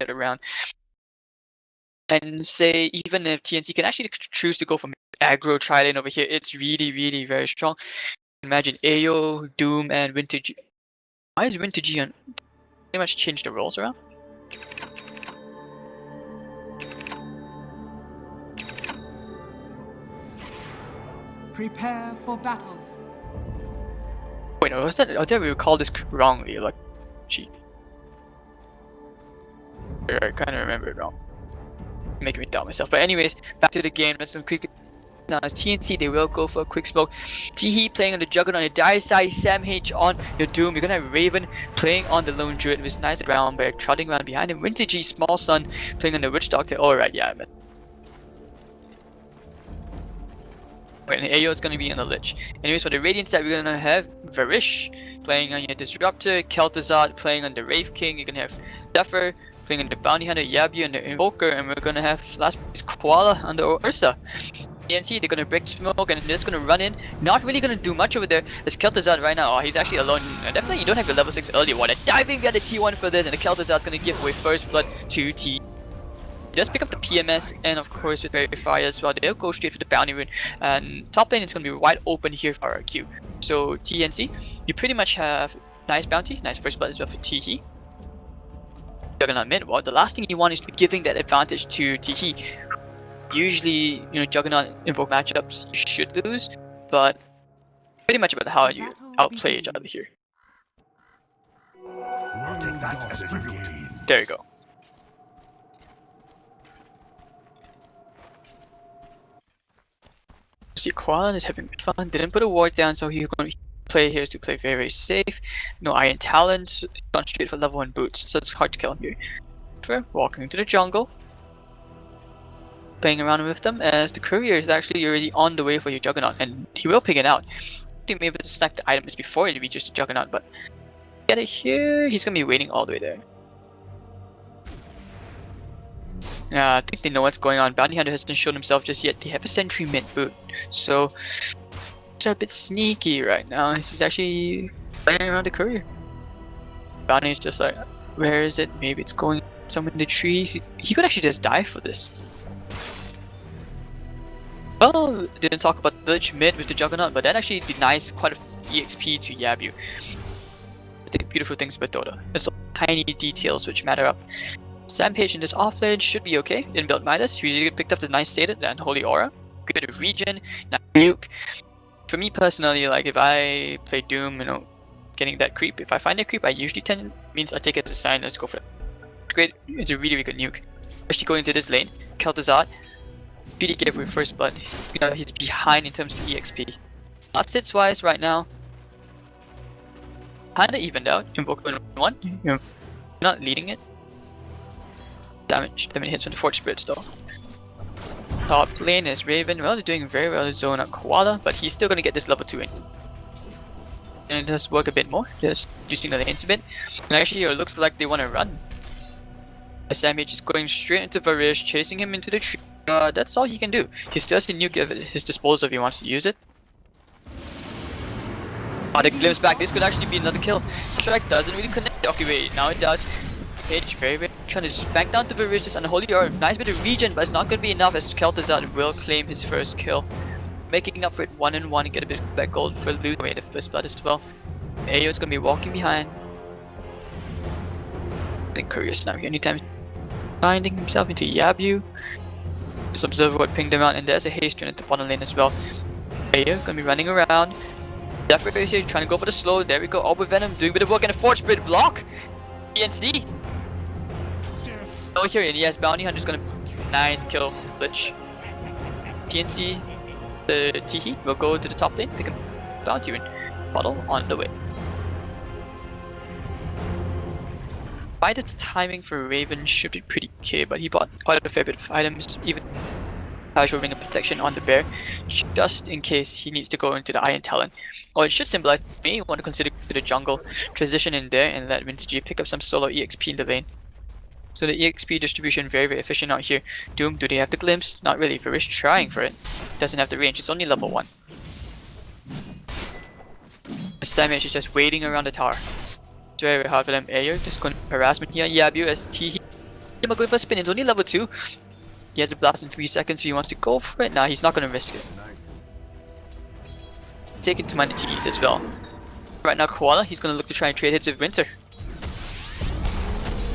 it around. And say even if TNC can actually choose to go from aggro tri-lane over here, it's really very strong. Imagine Ayo, Doom, and Vintage. Why is Vintage on? Pretty much change the roles around. Prepare for battle. Wait, no, was that? I think we recall this wrongly. Like, gee, I kind of remember it wrong. Making me doubt myself. But anyways, back to the game. Let's quickly. Now as TNC, they will go for a quick smoke. Teehee playing on the Juggernaut on the dire side, Sam H on your Doom. You're gonna have Raven playing on the Lone Druid with nice Brown Bear trotting around behind him. Winter G, Small Sun playing on the Witch Doctor. Alright, yeah, but wait, and Ayo is gonna be on the Lich. Anyways, for the Radiant side, we're gonna have Varish playing on your Disruptor, Kel'Thuzad playing on the Wraith King. You're gonna have Zephyr playing on the Bounty Hunter, Yabu, and the Invoker, and we're gonna have last place Koala on the Ursa. TNC, they're gonna break smoke and they're just gonna run in. Not really gonna do much over there. There's Kel'Thuzad right now. Oh, he's actually alone. Definitely, you don't have the level 6 early one. Diving via the T1 for this, and the Kel'Thuzad's gonna give away first blood to T. Just pick up the PMS and of course with Verify as well. They'll go straight for the Bounty Rune. And top lane is gonna be wide open here for RRQ. So TNC, you pretty much have nice bounty, nice first blood as well for Teehee. Juggernaut mid. Well, the last thing you want is to be giving that advantage to Teehee. Usually, you know, Juggernaut Invoke matchups you should lose, but pretty much about how you outplay each other here. I'll take that as tribute. There you go. See, Koala is having fun. Didn't put a ward down, so he's going to play here to play very safe. No Iron Talent, gone straight for level 1 boots, so it's hard to kill him here. We're walking into the jungle. Playing around with them as the courier is actually already on the way for your Juggernaut, and he will pick it out. He may be able to stack the items before it reaches the Juggernaut, but get it here, he's gonna be waiting all the way there. I think they know what's going on. Bounty Hunter hasn't shown himself just yet. They have a sentry mid boot, so it's a bit sneaky right now. He's actually playing around the courier. Bounty is just like, where is it? Maybe it's going somewhere in the trees. He could actually just die for this. Well, didn't talk about Village mid with the Juggernaut, but that actually denies quite a EXP to Yabu. I think beautiful things about Dota. It's all tiny details which matter up. Sampage in this offlane should be okay. In build Midas, he usually picked up the nice Sated and Holy Aura. Good bit of regen, nice nuke. For me personally, like if I play Doom, you know, getting that creep, if I find that creep, I usually means I take it as a sign, let's go for it. It's great, it's a really good nuke. Especially going into this lane, Kel'Thuzad. PD gave away first blood. You know, he's behind in terms of EXP. Stats wise right now, kinda evened out. Invoke 1, you're not leading it. Damage hits from the Forge Spirits though. Top lane is Raven. Well, they're doing very well in zone on Koala, but he's still gonna get this level 2 in. And it does work a bit more, just using the lanes a bit. And actually it looks like they wanna run. Samage is going straight into Varish, chasing him into the tree. That's all he can do. He still has the nuke at his disposal if he wants to use it. Oh, the glimpse back. This could actually be another kill. Strike doesn't really connect. Okay, wait, now it does. Page very trying to smack down the Varish and the Holy Aura. Nice bit of regen, but it's not going to be enough as Kel'Thuzad will claim his first kill. Making up for it 1-1 and get a bit of black gold for losing away the first blood as well. Ayo is going to be walking behind. I think Curious now here anytime. Finding himself into Yabu. Just observe what pinged him out, and there's a haste run at the bottom lane as well. Ayo gonna be running around. Zephyr is here trying to go for the slow. There we go. All with Venom doing a bit of work and a Forge Spirit block. TNC. Oh, here and yes, Bounty Hunter's gonna nice kill Lich. TNC, the Teehee will go to the top lane, pick up Bounty Rune. Bottle on the way. By the timing for Raven should be pretty okay, but he bought quite a fair bit of items, even casual ring of protection on the bear, just in case he needs to go into the Iron Talon. Or it should symbolize me want to consider to the jungle, transition in there and let Vintage pick up some solo EXP in the lane. So the EXP distribution very efficient out here. Doom, do they have the glimpse? Not really. Varish trying for it. Doesn't have the range, it's only level 1. Damage is just waiting around the tower. It's very hard for them. Ayo just going harassment here. Yabu as Teehee him going for a spin. It's only level 2. He has a blast in 3 seconds, so he wants to go for it. Nah, he's not gonna risk it. Taking too many TDs as well. Right now, Koala, he's gonna look to try and trade hits with Winter.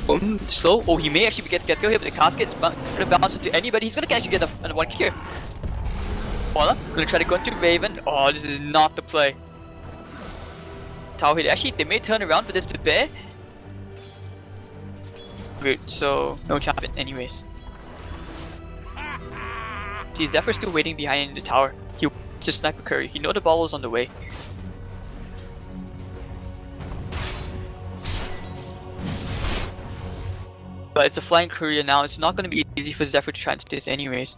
Boom, slow. Oh, he may actually get kill here, but the casket is gonna bounce into anybody. He's gonna actually get a 1 here. Koala, gonna try to go into Raven. Oh, this is not the play. Tower hit. Actually, they may turn around, but there's the bear. Good, so no happen anyways. See, Zephyr's still waiting behind in the tower. He wants to sniper Curry. He know the ball was on the way. But it's a flying courier now. It's not going to be easy for Zephyr to transfer this anyways.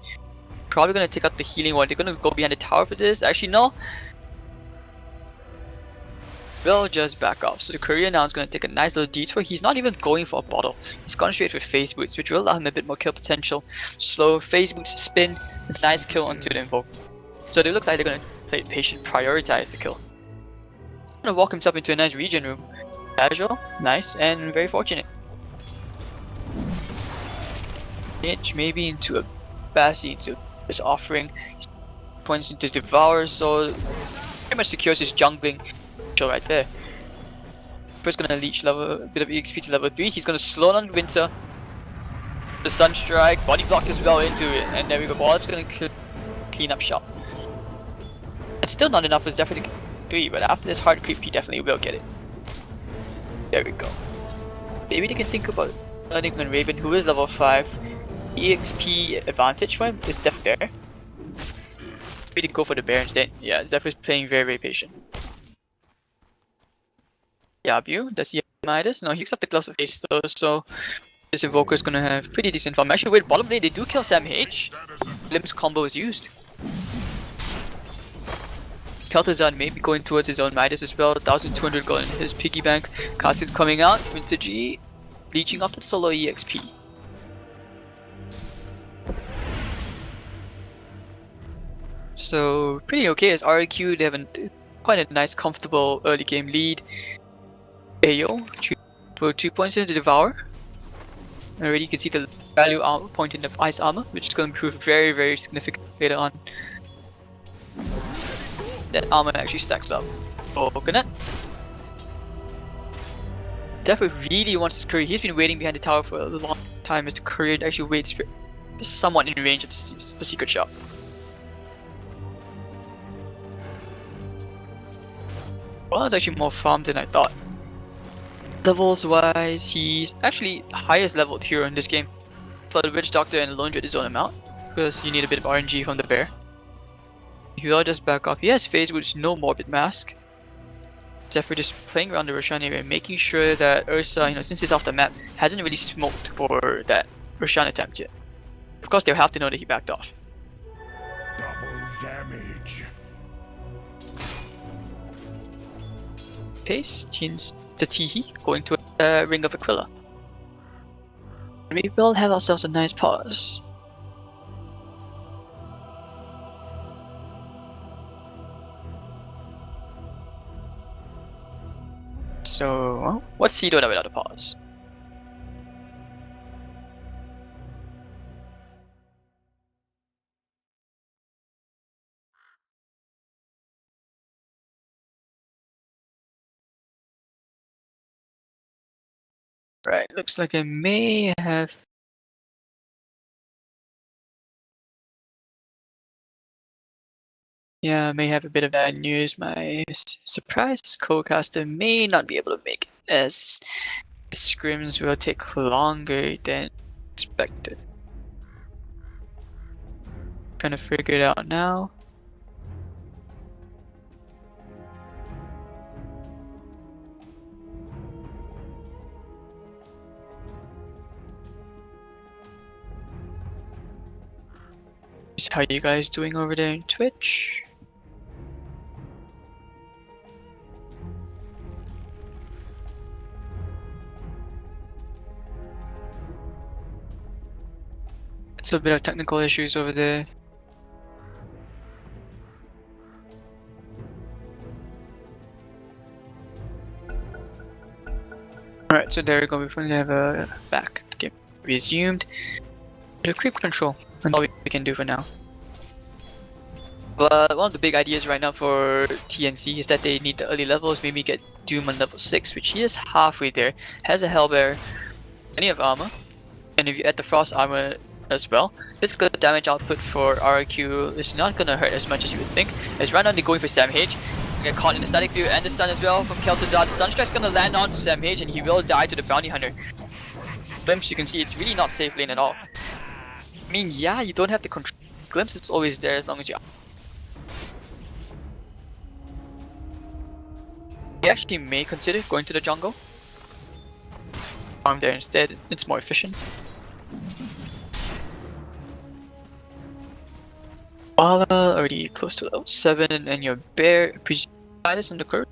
Probably going to take out the healing one. They're going to go behind the tower for this. Actually, no. They'll just back off. So the courier now is going to take a nice little detour. He's not even going for a bottle. He's gone straight for phase boots, which will allow him a bit more kill potential. Slow phase boots, spin, nice kill onto the invoke. So it looks like they're going to play patient, prioritize the kill. Going to walk himself into a nice regen room. Casual, nice, and very fortunate. Itch maybe into a Bassi, into this offering. Points into Devour, so pretty much secures his jungling right there. First gonna leech level a bit of EXP to level 3. He's gonna slow down Winter. The Sun Strike, body blocks as well into it, and there we go. Ball's gonna clean up shop. It's still not enough for Zephyr to get 3, but after this hard creep, he definitely will get it. There we go. Maybe they can think about earning on Raven, who is level 5. EXP advantage for him is definitely there. Maybe they go for the bear instead. Yeah, Zephyr's playing very, very patient. Yabu, does he have Midas? No, he picks up the Gloves of Haste though, so this Evoker is gonna have pretty decent farm. Actually, wait, bottom lane, they do kill Sam H. Limbs combo is used. Kel'Thuzad may be going towards his own Midas as well. 1200 gold in his piggy bank. Cast is coming out. Winter G leeching off the solo EXP. So pretty okay as RRQ. They have quite a nice, comfortable early game lead. Ayo, for 2 points into Devour. Already you can see the value point in the ice armor, which is going to prove very, very significant later on. That armor actually stacks up. Coconut. Definitely really wants his courier. He's been waiting behind the tower for a long time, and the courier actually waits for somewhat in range of the secret shop. Well, it's actually more farmed than I thought. Levels wise, he's actually highest leveled hero in this game. For the Witch Doctor and Lone Druid his own amount, because you need a bit of RNG from the bear. He'll just back off. He has phase which no Morbid Mask. Zephyr just playing around the Roshan area, making sure that Ursa, since he's off the map, hasn't really smoked for that Roshan attempt yet. Of course, they'll have to know that he backed off. Double damage. Pace, Teens the Teehee, going to a Ring of Aquila. We will have ourselves a nice pause. So, well, what's he doing without a pause? Right, looks like I may have... Yeah, I may have a bit of bad news. My surprise co-caster may not be able to make it, as scrims will take longer than expected. Trying to figure it out now. How are you guys doing over there in Twitch? It's a bit of technical issues over there. Alright, so there we go. We're going to have a back game. resumed. Creep control, that's all we can do for now. But one of the big ideas right now for TNC is that they need the early levels, maybe get Doom on level 6, which he is halfway there, has a Hellbear, plenty of armor, and if you add the Frost armor as well, physical damage output for RRQ is not gonna hurt as much as you would think, as right now they're going for Sam H. Get caught in the static view and the stun as well from Kel'Thuzad. The Sunstrike's gonna land on Sam H and he will die to the Bounty Hunter. Glimpse, you can see it's really not safe lane at all. I mean, yeah, you don't have to control. Glimpse is always there as long as you. You actually may consider going to the jungle. Farm there instead, it's more efficient. Bala already close to level 7 and your bear Midas on the curve.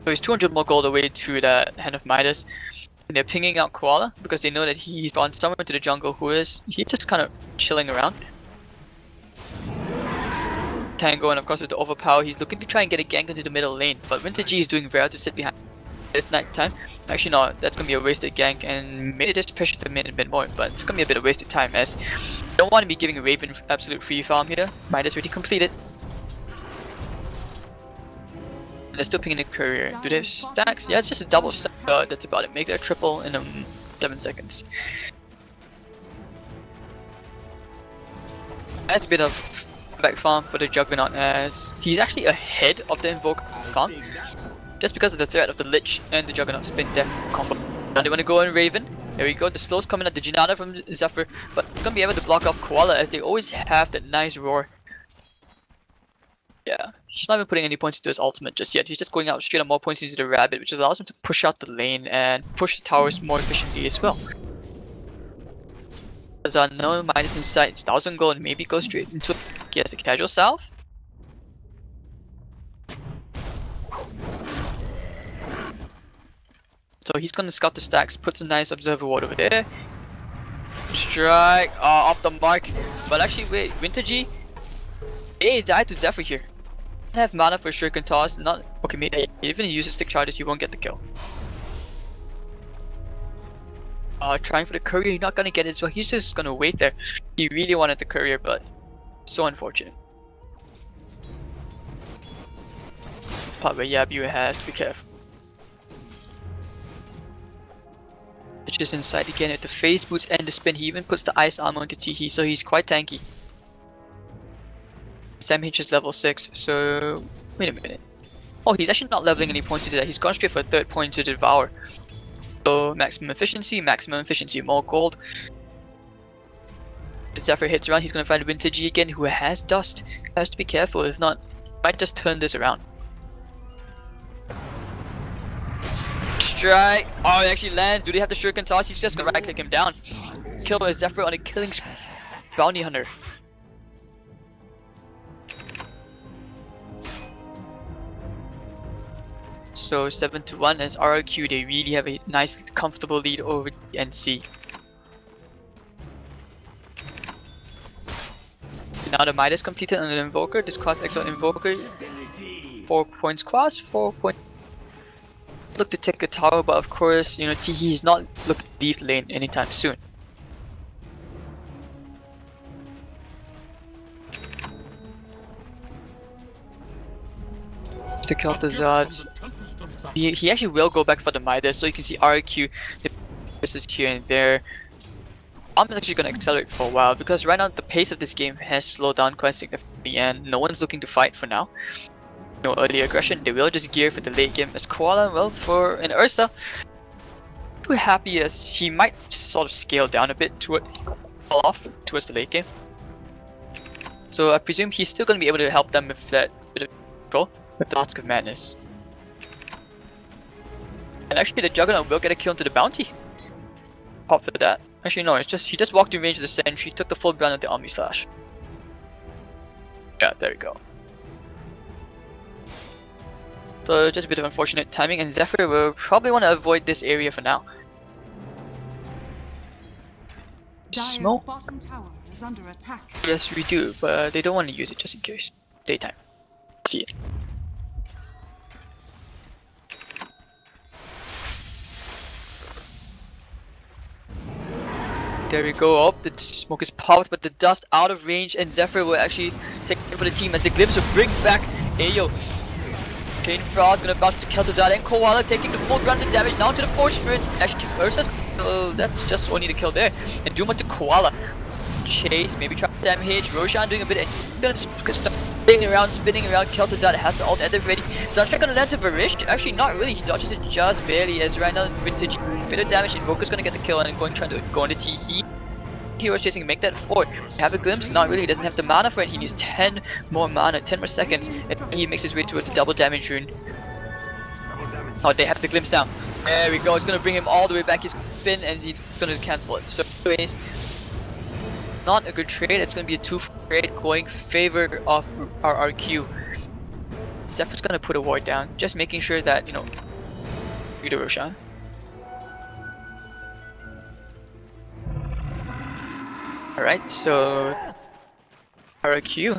So he's 200 more gold away to that Hand of Midas. And they're pinging out Koala because they know that he's gone somewhere to the jungle he's just kind of chilling around. Tango, and of course with the overpower, he's looking to try and get a gank into the middle lane, but Winter G is doing well to sit behind. It's night time. Actually no, that's gonna be a wasted gank and maybe just pressure the mid a bit more, but it's gonna be a bit of wasted time as you don't want to be giving Raven absolute free farm here. Midas already completed. And they're still pinging the courier. Do they have stacks? Yeah, it's just a double stack. That's about it. Make that triple in 7 seconds. That's a bit of back farm for the Juggernaut as he's actually ahead of the Invoker farm. Just because of the threat of the Lich and the Juggernaut spin death combo. Now they want to go on Raven. There we go, the slow's coming at the Janata from Zephyr, but it's gonna be able to block off Koala as they always have that nice roar. Yeah, he's not even putting any points into his ultimate just yet. He's just going out straight up more points into the rabbit, which allows him to push out the lane and push the towers more efficiently as well. There's unknown Midas inside 1000 gold and maybe go straight into a casual salve. So he's gonna scout the stacks, puts a nice observer ward over there. Strike, off the mark. But actually wait, Winter G, he died to Zephyr here. Have mana for Shuriken Toss, not okay, maybe even if he uses stick charges he won't get the kill. Trying for the courier, you're not gonna get it, so he's just gonna wait there. He really wanted the courier, but so unfortunate. Part where Yabu has to be careful. It's just inside again with the phase boots and the spin. He even puts the ice armor onto Teehee, so he's quite tanky. Sam H is level 6, so wait a minute. Oh, he's actually not leveling any points into that. He's gone straight for a 3rd point to devour. So maximum efficiency, more gold. If Zephyr hits around, he's gonna find Winter G again, who has dust. Has to be careful, if not, might just turn this around. Strike! Oh, it actually lands. Do they have the Shuriken Toss? He's just gonna right click him down. Kill Zephyr on a killing bounty hunter. So 7-1 as RRQ, they really have a nice comfortable lead over TNC. Now the Midas completed on the Invoker. This costs extra Invoker. 4 points cost, 4 points. Look to take a tower, but of course, you know, Teehee is not looking to leave lane anytime soon. To kill the Zods. He actually will go back for the Midas, so you can see RRQ is here and there. I'm actually going to accelerate for a while because right now the pace of this game has slowed down quite significantly and no one's looking to fight for now. No early aggression, they will just gear for the late game as Koala, well, for an Ursa, too happy as he might sort of scale down a bit fall off towards the late game. So I presume he's still going to be able to help them with that bit of control with the Mask of Madness. And actually the Juggernaut will get a kill into the bounty. Pop for that. Actually no, it's just he just walked in range of the sentry, took the full brunt of the Omni Slash. Yeah, there we go. So just a bit of unfortunate timing, and Zephyr will probably want to avoid this area for now. Smoke? Bottom tower is under attack. Yes, we do, but they don't want to use it just in case. Daytime. See it. There we go. Oh, the smoke is popped, but the dust out of range, and Zephyr will actually take over the team as the glimpse will bring back Ayo. Chain Frost gonna bounce to Kel'Thuzad, and Koala taking the full ground damage now to the Force Spirits. Actually, Ursa's, that's just only the kill there. And Doom to Koala. Chase, maybe try damage. Roshan doing a bit of spinning around. Kel'Thuzad has the ult at the ready. Sunstrike gonna land to Varish. Actually, not really. He dodges it just barely as right now Vintage bit of damage. Invoker's gonna get the kill and trying to go into T. Heroes chasing, make that forward. Have a glimpse? Not really. He doesn't have the mana for it. He needs 10 more mana, 10 more seconds, and he makes his way towards the double damage rune. Oh, they have the glimpse now. There we go. It's gonna bring him all the way back. He's gonna spin and he's gonna cancel it. So, anyways, not a good trade. It's gonna be a 2 trade going favor of RRQ. Zephyr's gonna put a ward down, just making sure that, you know, you do Roshan. Alright, so RRQ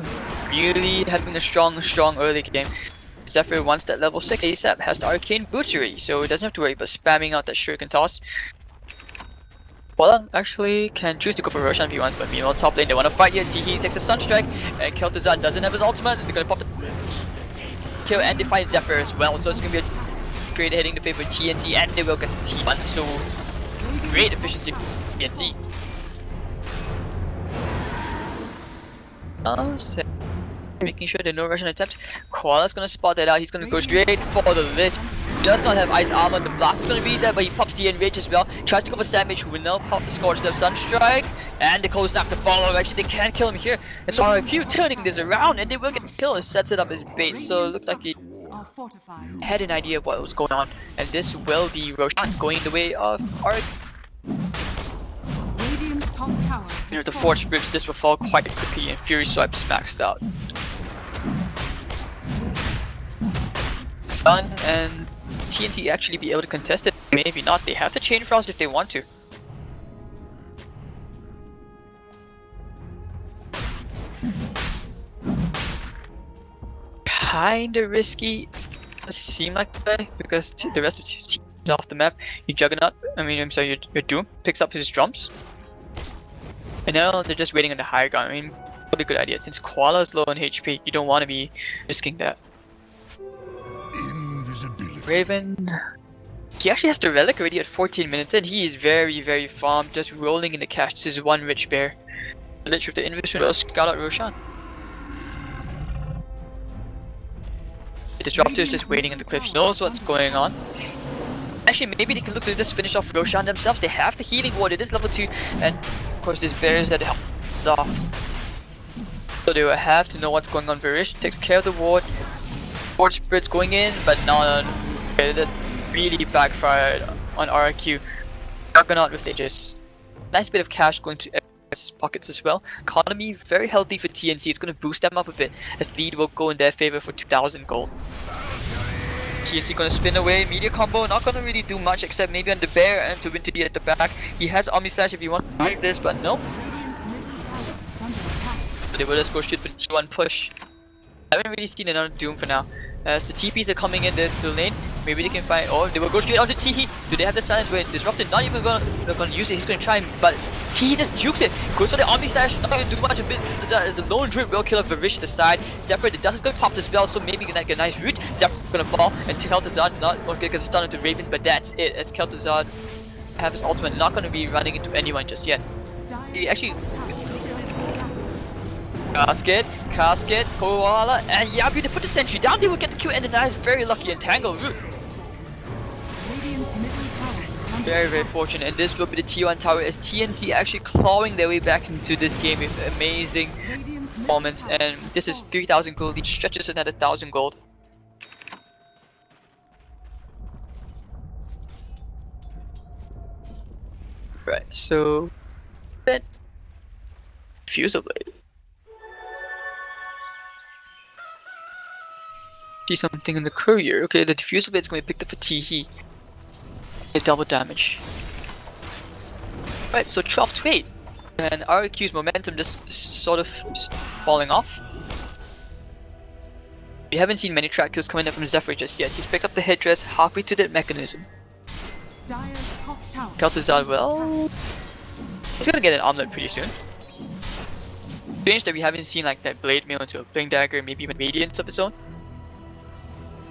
really having a strong early game. Zephyr wants that level 6 ASAP, has the arcane bootery, so he doesn't have to worry about spamming out that shuriken toss. Well, actually can choose to go for Roshan if he wants, but meanwhile top lane they want to fight here. He takes the Sunstrike, and Kel'Thuzad doesn't have his ultimate. They're gonna pop the kill and defy Zephyr as well, so it's gonna be a trade heading to favor TNC, and they will get T1, so great efficiency for TNC. So making sure there are no Russian attempts. Koala's gonna spot that out. He's gonna go straight for the lit. Does not have ice armor. The blast is gonna be there, but he pops the enrage as well. Tries to go for Sandwich, who will now pop the scorched earth Sunstrike. And the cold snap to follow. Actually, they can't kill him here. It's RRQ turning this around, and they will get killed. Sets it up as bait. So it looks like he had an idea of what was going on. And this will be Roshan going the way of RRQ. Near the Forge Spirits, this will fall quite quickly, and Fury Swipes maxed out. Done, and TNC actually be able to contest it? Maybe not. They have the Chain Frost if they want to. Kinda risky. Does seem like that because the rest of the team is off the map. Your Juggernaut, your Doom picks up his drums. And now they're just waiting on the higher ground. I mean, probably a good idea. Since Koala is low on HP, you don't want to be risking that. Raven, he actually has the relic already at 14 minutes and he is very farmed, just rolling in the cash. This is one rich bear. The Lich with the invitation will scout out Roshan. The Disruptor is just waiting in the cliffs, knows what's going on. Actually, maybe they can look to just finish off Roshan themselves. They have the healing ward, it is level 2, and of course this bear is at the help off. So they will have to know what's going on. Varish takes care of the ward. Forge Spirits going in, but no, that really backfired on RRQ. Juggernaut with Aegis. Nice bit of cash going to everyone's pockets as well. Economy very healthy for TNC. It's going to boost them up a bit as lead will go in their favor for 2,000 gold. TNC gonna spin away, media combo, not gonna really do much except maybe on the bear and to Vintage at the back. He has Omni Slash if he wants to do this, but no. So they will just go shoot for T1 push. I haven't really seen another Doom for now. As the TPs are coming in there to the lane, maybe they can find. Oh, they will go straight onto T. Do they have the silence where Disrupted? Not even gonna use it. He's gonna try, but T just jukes it. Goes for the Omni Slash, not gonna do much of it. The lone drip will kill a Varish at the side. Zephyr, the dust is gonna pop the spell, so maybe gonna get a nice root. Zephyr's gonna fall, and Kel'Thuzad not gonna get stunned into Raven, but that's it. As Kel'Thuzad have his ultimate, not gonna be running into anyone just yet. He actually. Casket, Koala, and Yabu to put the sentry down. They will get the Q and the nice, very lucky Entangle root. Very fortunate, and this will be the T1 tower as TNC actually clawing their way back into this game with amazing performance. And this is 3,000 gold, each stretches another 1,000 gold. Right, so Fusel Blade. See something in the courier. Okay, the diffuser blade is going to be picked up for T. Double damage. Right, so 12 to 8. And RRQ's momentum just sort of falling off. We haven't seen many track kills coming up from Zephyr just yet. He's picked up the headdress halfway to the mechanism. Kel'Thuzad well. He's gonna get an omelet pretty soon. Strange that we haven't seen like that blade mail into a blink dagger, maybe even radiance of its own.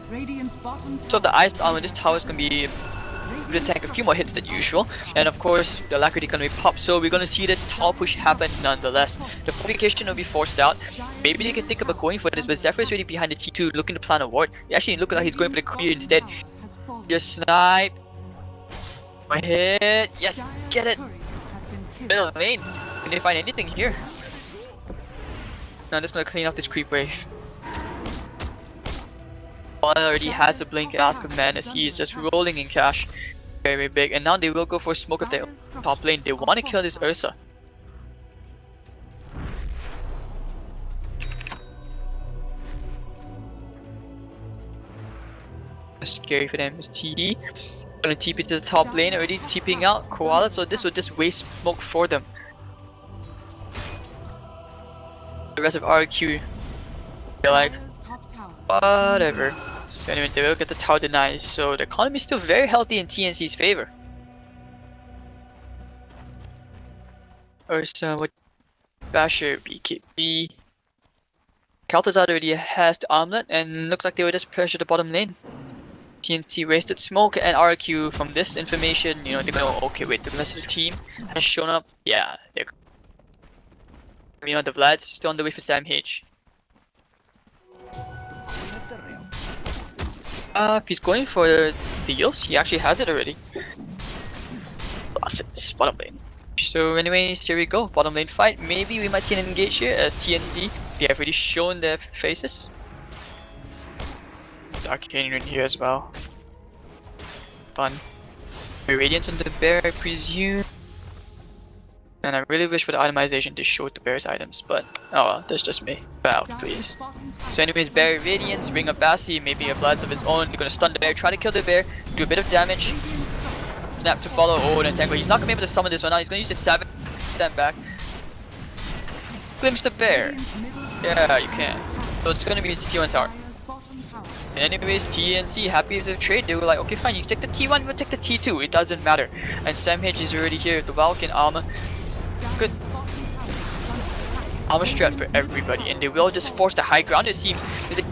Radiant's bottom So the tower ice armor, this tower is gonna be to tank a few more hits than usual, and of course the alacrity gonna be popped, so we're gonna see this tower push happen nonetheless. The fortification will be forced out. Maybe they can think about going for this, but Zephyr's already behind the T2 looking to plan a ward. He actually look like he's going for the Kree instead. Just snipe. My hit. Yes, get it. Middle lane. Can they find anything here? No, I'm just gonna clean up this creep wave. Already has the blink and ask of man as he is just rolling in cash. Very, very big. And now they will go for a smoke of their top lane. They want to kill this Ursa. Scary for them is TD. Gonna TP to the top lane, already TPing out Koala, so this will just waste smoke for them. The rest of RRQ, they're like, whatever. So anyway, they will get the tower denied, so the economy is still very healthy in TNC's favor. Ursa, what? Basher, BKB. Kaltazar already has the omelet, and looks like they will just pressure the bottom lane. TNC wasted smoke, and RRQ from this information, you know, they're gonna, okay, wait, the rest of the team has shown up. Yeah, they're, you know, the Vlad's still on the way for Sam H. If he's going for the deals, he actually has it already. Lost it, it's bottom lane. So anyways, here we go, bottom lane fight. Maybe we might see an engage here as TNC, they have already shown their faces. Arcane in here as well. Fun. Radiance on the bear, I presume. And I really wish for the itemization to show the bear's items, but oh well, that's just me. Bow, please. So anyways, bear radiance, bring up Bassi, maybe a bloods of its own. They're gonna stun the bear, try to kill the bear, do a bit of damage. Snap to follow. Oh, and Tango. He's not gonna be able to summon this one now. He's gonna use the 7. Stand back. Glimpse the bear. Yeah, you can. So it's gonna be the T1 tower. And anyways, TNC happy with the trade. They were like, okay, fine, you take the T1, we'll take the T2. It doesn't matter. And Sam H is already here. The Valken armor. Good armor strat for everybody, and they will just force the high ground. It seems. It's like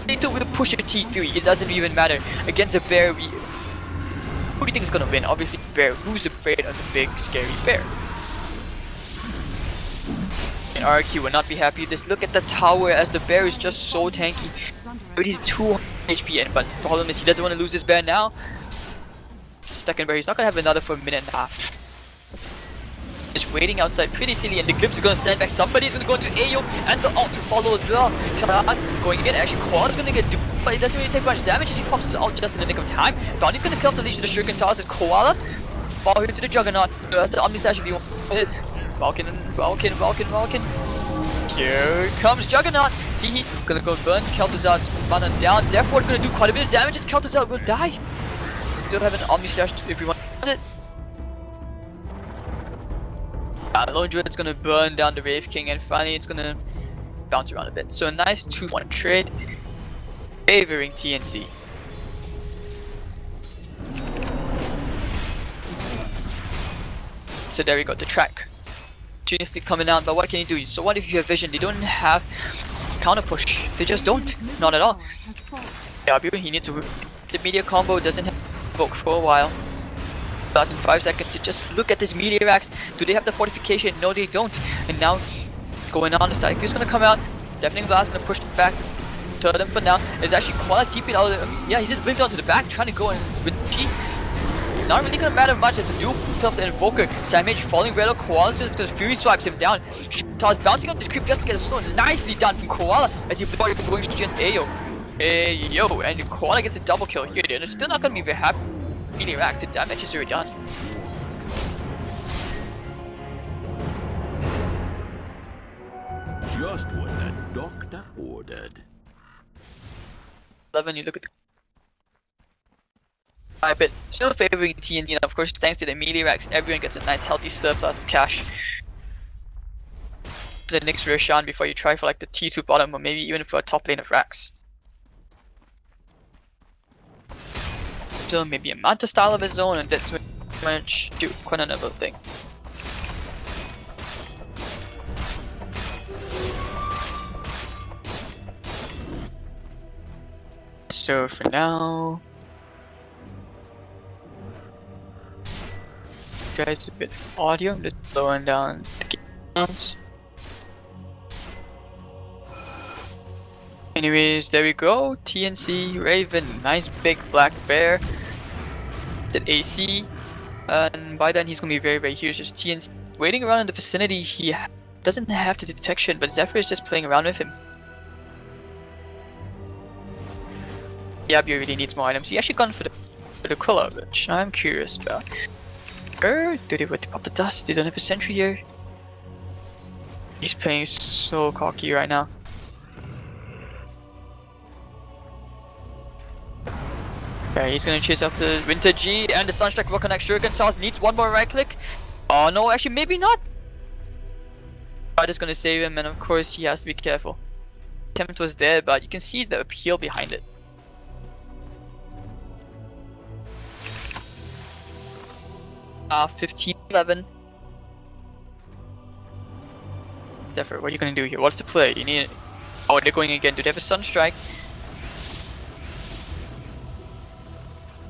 T2 will push the T3. It doesn't even matter against the bear. Who do you think is gonna win? Obviously, bear. Who's afraid of the big scary bear? And RRQ will not be happy with this. Look at the tower as the bear is just so tanky. But he's 200 HP in, but the problem is he doesn't want to lose this bear now. Second bear, he's not gonna have another for a minute and a half. Just waiting outside, pretty silly, and the Glimpse is gonna stand back. Somebody's gonna go into AO and the ult to follow as well. Going in, actually Koala's gonna get duped, but it doesn't really take much damage as he pops his ult just in the nick of time. Bounty's gonna kill the Legion of the Shuriken Towers as Koala. Follow him to the Juggernaut, so that's the Omni Slash if you want it. Valken. Here comes Juggernaut. Teehee gonna go burn Kel'Thuzar's mana down, therefore gonna do quite a bit of damage as Kel'Thuzar will die. Still have an Omni Slash if you want it. Lone Druid's gonna burn down the Wraith King, and finally it's gonna bounce around a bit. So a nice 2-1 trade favoring TNC. So there we go, the track. Continuously coming out, but what can you do? So what if you have vision? They don't have counter push. They just don't. Not at all. Yeah, he needs to. The media combo doesn't have evoke for a while. Starts in 5 seconds to just look at this meteor axe. Do they have the fortification? No, they don't. And now going on the side. He's gonna come out. Deafening Blast gonna push back. Tell them for now. It's actually Koala TP'd out of the, yeah, he just blinked onto the back, trying to go in with G. Not really gonna matter much as the duel himself the Invoker. Sam H falling Redo, Koala just gonna Fury swipes him down. Toss bouncing on this creep just to get a slow. Nicely done from Koala as he thought he was going to get Ayo. Hey yo, and Koala gets a double kill here, dude. It's still not gonna be very happy. Really react, the damage is already done. Just what the doctor ordered. 11, you look at the but still favoring TNT, and of course thanks to the melee racks, everyone gets a nice healthy surplus of cash. The next Roshan before you try for like the T2 bottom, or maybe even for a top lane of racks. Still maybe a Manta style of his own, and that's pretty much do quite another thing. So for now, guys, a bit of audio. I'm just slowing down the sounds. Anyways, there we go. TNC Raven, nice big black bear. Did AC, and by then he's gonna be very huge. Just TNC waiting around in the vicinity. He doesn't have the detection, but Zephyr is just playing around with him. Yabio really needs more items. He actually gone for the Quilla, which I'm curious about. Do they whip up the dust? They don't have a sentry here. He's playing so cocky right now. Okay, he's gonna chase up the Winter G, and the Sunstrike will connect. Shuriken Toss needs one more right click. Oh no, actually maybe not. God is gonna save him, and of course he has to be careful. Attempt was there, but you can see the appeal behind it. Ah, 15-11. Zephyr, what are you gonna do here? What's the play? You need. Oh, they're going again. Do they have a Sunstrike?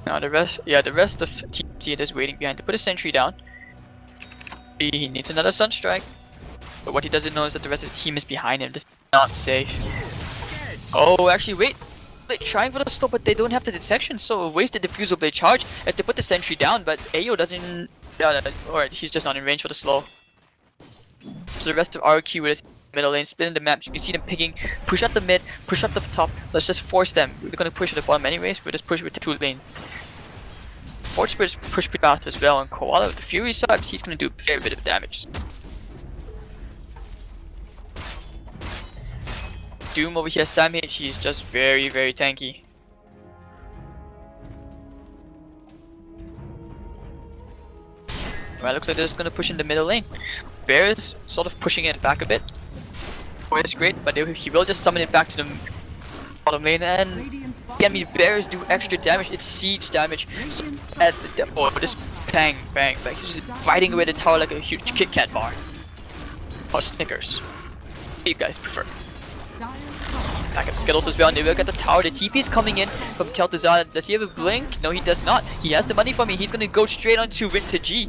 Now the rest of TNC is waiting behind to put a sentry down. He needs another Sunstrike. But what he doesn't know is that the rest of the team is behind him. This is not safe. Oh, actually, wait. They're trying for the slow, but they don't have the detection, so wasted diffusal blade charge as they put the sentry down, but Ayo doesn't... Alright, he's just not in range for the slow. So the rest of RRQ with his middle lane, split in the map. You can see them picking, push out the mid, push out the top. Let's just force them. We're gonna push at the bottom anyways, we'll just push with the two lanes. Force push pretty fast as well, and Koala with the Fury subs, he's gonna do a fair bit of damage. Doom over here, Sam H, he's just very tanky. Right, looks like they're just gonna push in the middle lane. Bear is sort of pushing it back a bit. Which is great, but he will just summon it back to the bottom lane, and yeah, I mean, bears do extra damage. It's siege damage. So at the just bang. He's just biting away the tower like a huge Kit Kat bar. Or Snickers. What do you guys prefer? Back at the Skittles as well, and they will get the tower. The TP is coming in from Kel'Thuzad. Does he have a blink? No, he does not. He has the money for me. He's gonna go straight onto Winter G.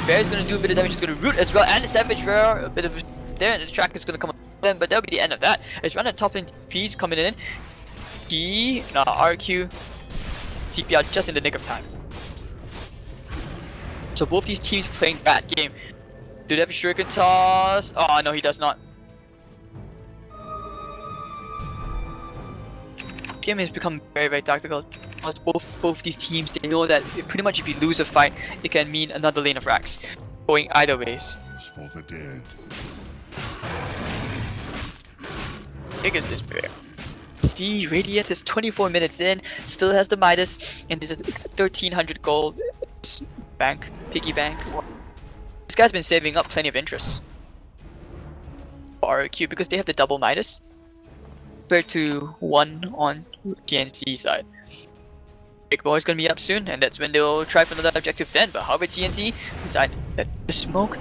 Bear is gonna do a bit of damage. He's gonna root as well, and the Savage Rare, a bit of there, and the track is gonna come in, but that'll be the end of that. It's run at top lane TPs coming in. RQ, TP out just in the nick of time. So both these teams playing bad game. Do they have a Shuriken Toss? Oh no, he does not. Game has become very tactical. Because both these teams, they know that pretty much if you lose a fight, it can mean another lane of racks. Going either ways. For the dead. Big is this bear? See, Radiant is 24 minutes in, still has the Midas, and there's a 1300 gold bank, piggy bank. This guy's been saving up plenty of interest for RRQ because they have the double Midas compared to one on TNC side. Big Boy is gonna be up soon, and that's when they'll try for another objective then. But how about TNC? The smoke.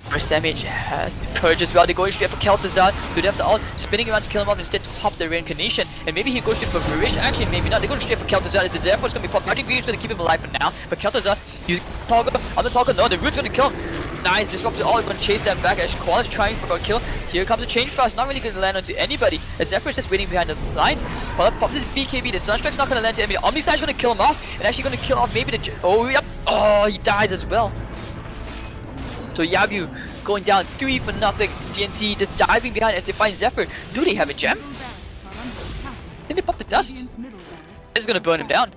First damage had Purge as well. They go straight for Kel'Thuzad. Do they have the ult? Spinning around to kill him off instead to pop the reincarnation. And maybe he goes straight for Varish. Actually, maybe not. They're going straight for Kel'Thuzad. The Death is gonna be popped. Magic Green is gonna keep him alive for now. But Kel'Thuzad, you toggle on the toggle. No, the root's gonna kill him. Nice, disrupted all. Gonna chase them back as Koala's trying for a kill. Here comes the change fast. Not really gonna land onto anybody. As Zephyr is just waiting behind the lines. Koala pops this BKB. The Sunstrike's not gonna land to anybody. Omnislash gonna kill him off. And actually gonna kill off maybe the. Oh, yep. Oh, he dies as well. So Yabu going down 3 for nothing. TNC just diving behind as they find Zephyr. Do they have a gem? Then they pop the dust. This is gonna burn him down.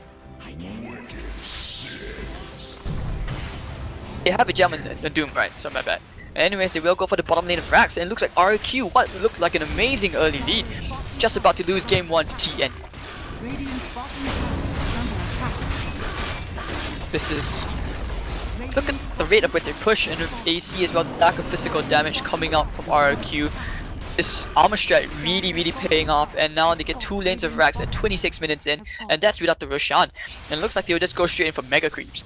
They have a gem in the Doom, right? So my bad. Anyways, they will go for the bottom lane of Rax, and it looks like RQ, what looked like an amazing early lead, just about to lose game 1 to TN. This is... Look at the rate of which they push, and with AC as well, the lack of physical damage coming out from RRQ. This armor strat really paying off, and now they get 2 lanes of Rax at 26 minutes in, and that's without the Roshan. And it looks like they'll just go straight in for Mega Creeps.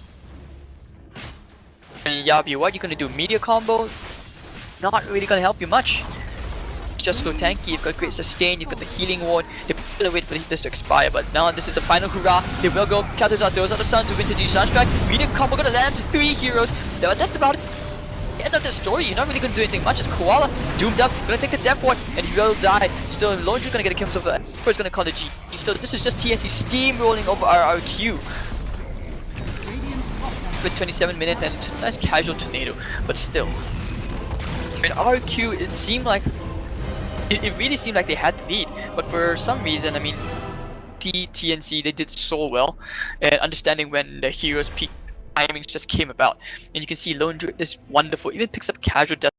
And Yabi, what are you gonna do? Media combo? Not really gonna help you much. just go tanky. You've got great sustain, you've got the healing ward. They're gonna wait for this to expire, but now this is the final hurrah. They will go counter out those other stuns to win the launch strike. Medium combo gonna land 3 heroes. That's about it. End of the story. You're not really gonna do anything much. It's Koala doomed up, gonna take the death ward, and he will die. Still, Laundry's gonna get a kill over. First gonna call the G. Still, this is just TNC steamrolling over RRQ. With 27 minutes and a nice casual tornado, but still. I mean, RRQ, it seemed like it really seemed like they had the lead, but for some reason, I mean, TNC, they did so well at understanding when the heroes peak timings just came about, and you can see Lone Druid is wonderful. Even picks up casual death